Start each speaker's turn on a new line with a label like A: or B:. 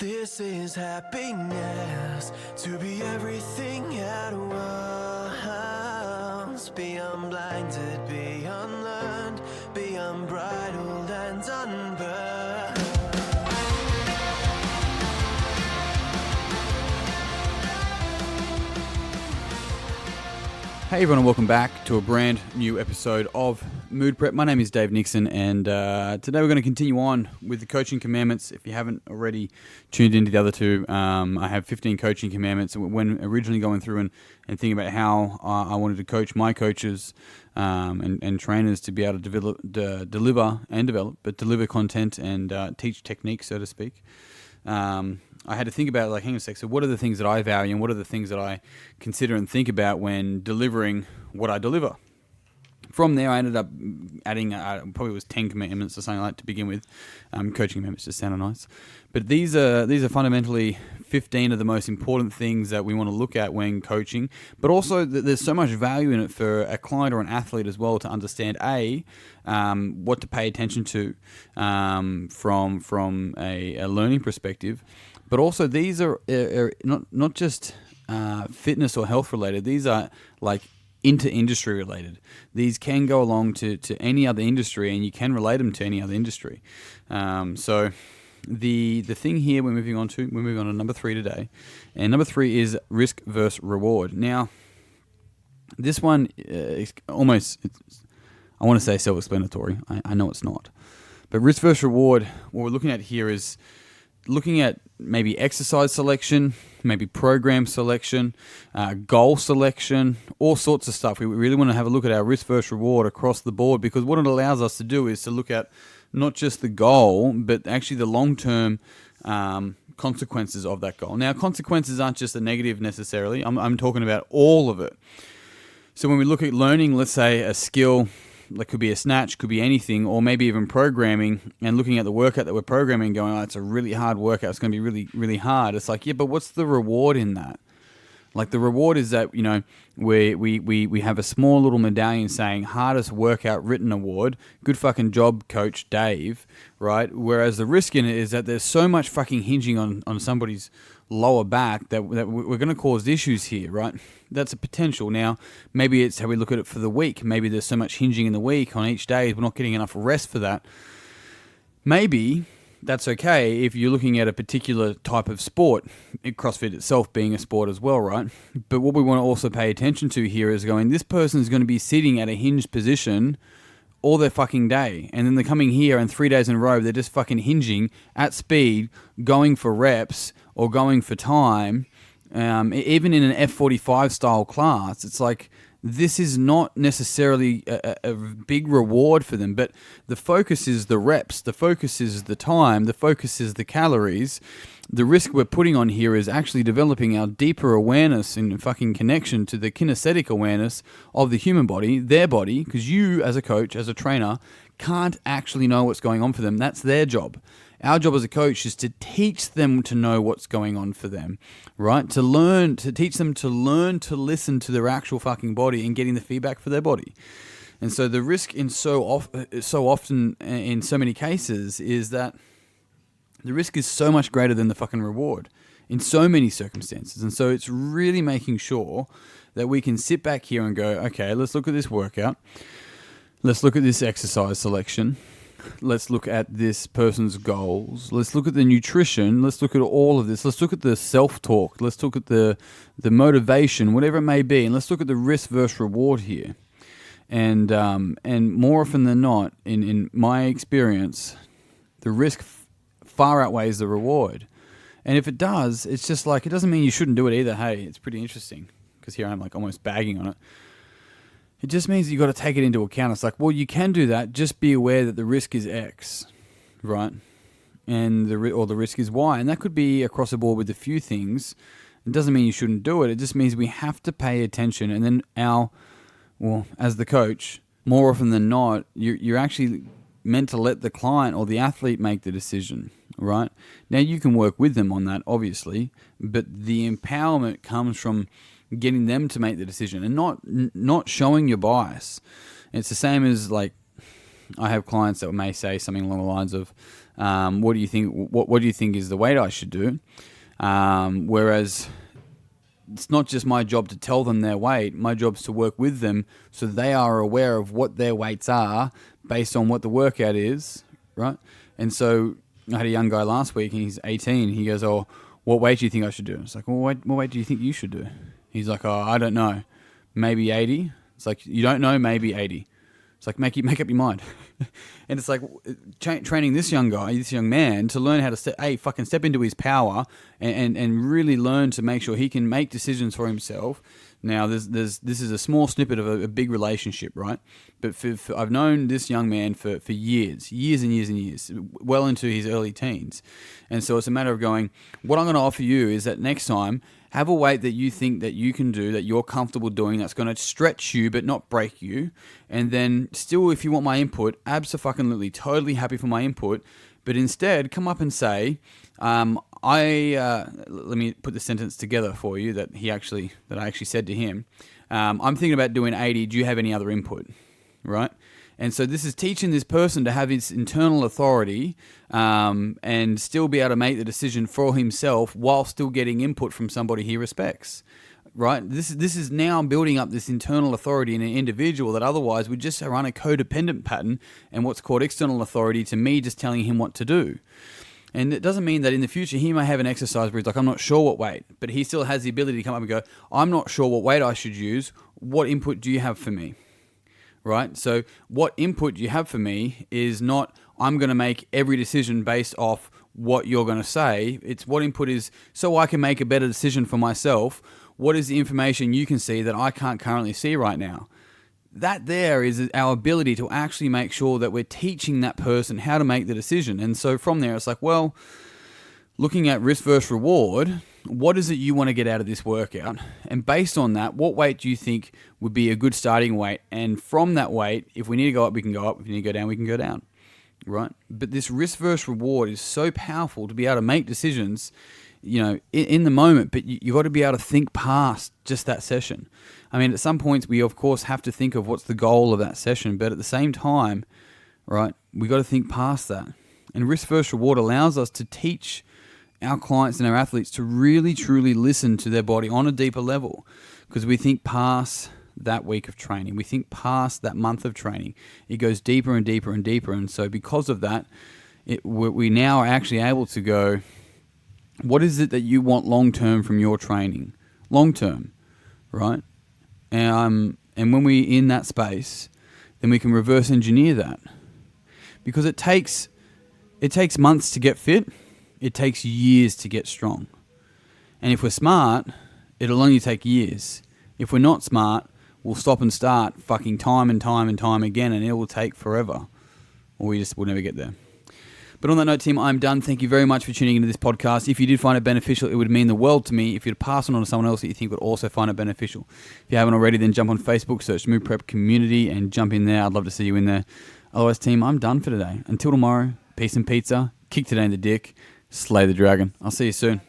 A: This is happiness, to be everything at once. Be unblinded, be unlearned, be unbridled and unburned.
B: Hey everyone, and welcome back to a brand new episode of Mood Prep. My name is Dave Nixon, and today we're going to continue on with the coaching commandments. If you haven't already tuned into the other two, I have 15 coaching commandments. When originally going through and thinking about how I wanted to coach my coaches and trainers to be able to deliver content and teach techniques, so to speak. I had to think about, hang on a sec, so what are the things that I value and what are the things that I consider and think about when delivering what I deliver? From there, I ended up adding, probably was 10 commandments or something like that to begin with. Coaching commandments just sounded nice. But these are fundamentally 15 of the most important things that we want to look at when coaching. But also, there's so much value in it for a client or an athlete as well to understand, what to pay attention to from a learning perspective. But also, these are not just fitness or health related. These are like inter-industry related. These can go along to any other industry, and you can relate them to any other industry. So the thing here we're moving on to number 3 today, and number 3 is risk versus reward. Now, this one is almost, I want to say self-explanatory. I know it's not, but risk versus reward. What we're looking at here is looking at maybe exercise selection, maybe program selection, goal selection, all sorts of stuff. We really want to have a look at our risk versus reward across the board, because what it allows us to do is to look at not just the goal, but actually the long-term consequences of that goal. Now, consequences aren't just a negative necessarily. I'm talking about all of it. So when we look at learning, let's say a skill, that could be a snatch, could be anything, or maybe even programming, and looking at the workout that we're programming going, it's a really hard workout, it's going to be really, really hard. It's like, yeah, but what's the reward in that? Like, the reward is that, we have a small little medallion saying hardest workout written award, good fucking job, Coach Dave, right? Whereas the risk in it is that there's so much fucking hinging on somebody's lower back that we're going to cause issues here, right? That's a potential. Now, maybe it's how we look at it for the week. Maybe there's so much hinging in the week on each day, we're not getting enough rest for that. Maybe that's okay if you're looking at a particular type of sport, CrossFit itself being a sport as well, right? But what we want to also pay attention to here is going, this person is going to be sitting at a hinged position all their fucking day, and then they're coming here and 3 days in a row, they're just fucking hinging at speed, going for reps or going for time. Even in an F45 style class, it's like, this is not necessarily a big reward for them, but the focus is the reps, the focus is the time, the focus is the calories. The risk we're putting on here is actually developing our deeper awareness and fucking connection to the kinesthetic awareness of the human body, their body, because you as a coach, as a trainer, can't actually know what's going on for them. That's their job. Our job as a coach is to teach them to know what's going on for them, right? To teach them to learn to listen to their actual fucking body and getting the feedback for their body. And so the risk so often in so many cases is that the risk is so much greater than the fucking reward in so many circumstances. And so it's really making sure that we can sit back here and go, okay, let's look at this workout. Let's look at this exercise selection. Let's look at this person's goals. Let's look at the nutrition. Let's look at all of this. Let's look at the self-talk. Let's look at the motivation, whatever it may be. And let's look at the risk versus reward here. And more often than not, in my experience, the risk far outweighs the reward. And if it does, it's just like, it doesn't mean you shouldn't do it either. Hey, it's pretty interesting, because here I'm like almost bagging on it. It just means you got to take it into account. It's like, well, you can do that. Just be aware that the risk is X, right? And the risk is Y. And that could be across the board with a few things. It doesn't mean you shouldn't do it. It just means we have to pay attention. And then as the coach, more often than not, you're actually meant to let the client or the athlete make the decision, right? Now, you can work with them on that, obviously, but the empowerment comes from getting them to make the decision and not showing your bias. It's the same as, like, I have clients that may say something along the lines of, "What do you think? What do you think is the weight I should do?" Whereas it's not just my job to tell them their weight. My job is to work with them so they are aware of what their weights are based on what the workout is, right? And so I had a young guy last week, and he's 18. He goes, "Oh, what weight do you think I should do?" It's like, "Well, what weight do you think you should do?" He's like, "Oh, I don't know. Maybe 80." It's like, "You don't know, maybe 80. It's like, make up your mind. And it's like training this young guy, this young man, to learn how to step into his power and really learn to make sure he can make decisions for himself. Now, this is a small snippet of a big relationship, right? But I've known this young man for years and years, well into his early teens. And so it's a matter of going, what I'm going to offer you is that next time, have a weight that you think that you can do, that you're comfortable doing, that's going to stretch you but not break you. And then still, if you want my input, absolutely, totally happy for my input. But instead, come up and say, let me put the sentence together for you that I actually said to him. I'm thinking about doing 80. Do you have any other input? Right? And so this is teaching this person to have his internal authority and still be able to make the decision for himself while still getting input from somebody he respects. Right? This is now building up this internal authority in an individual that otherwise would just run a codependent pattern and what's called external authority to me just telling him what to do. And it doesn't mean that in the future he may have an exercise where he's like, "I'm not sure what weight," but he still has the ability to come up and go, "I'm not sure what weight I should use. What input do you have for me?" Right? So what input you have for me is not, I'm going to make every decision based off what you're going to say. It's what input is so I can make a better decision for myself. What is the information you can see that I can't currently see right now? That there is our ability to actually make sure that we're teaching that person how to make the decision. And so from there, it's like, well, looking at risk versus reward, what is it you want to get out of this workout? And based on that, what weight do you think would be a good starting weight? And from that weight, if we need to go up, we can go up. If we need to go down, we can go down, right? But this risk versus reward is so powerful to be able to make decisions, in the moment, but you've got to be able to think past just that session. I mean, at some points, we, of course, have to think of what's the goal of that session, but at the same time, right, we got to think past that. And risk versus reward allows us to teach our clients and our athletes to really, truly listen to their body on a deeper level, because we think past that week of training. We think past that month of training. It goes deeper and deeper and deeper. And so because of that, we now are actually able to go, what is it that you want long-term from your training? Long-term, right? And when we're in that space, then we can reverse engineer that. Because it takes months to get fit. It takes years to get strong. And if we're smart, it'll only take years. If we're not smart, we'll stop and start fucking time and time and time again, and it will take forever. Or we'll never get there. But on that note, team, I'm done. Thank you very much for tuning into this podcast. If you did find it beneficial, it would mean the world to me if you'd pass it on to someone else that you think would also find it beneficial. If you haven't already, then jump on Facebook, search Move Prep Community, and jump in there. I'd love to see you in there. Otherwise, team, I'm done for today. Until tomorrow, peace and pizza. Kick today in the dick. Slay the dragon. I'll see you soon.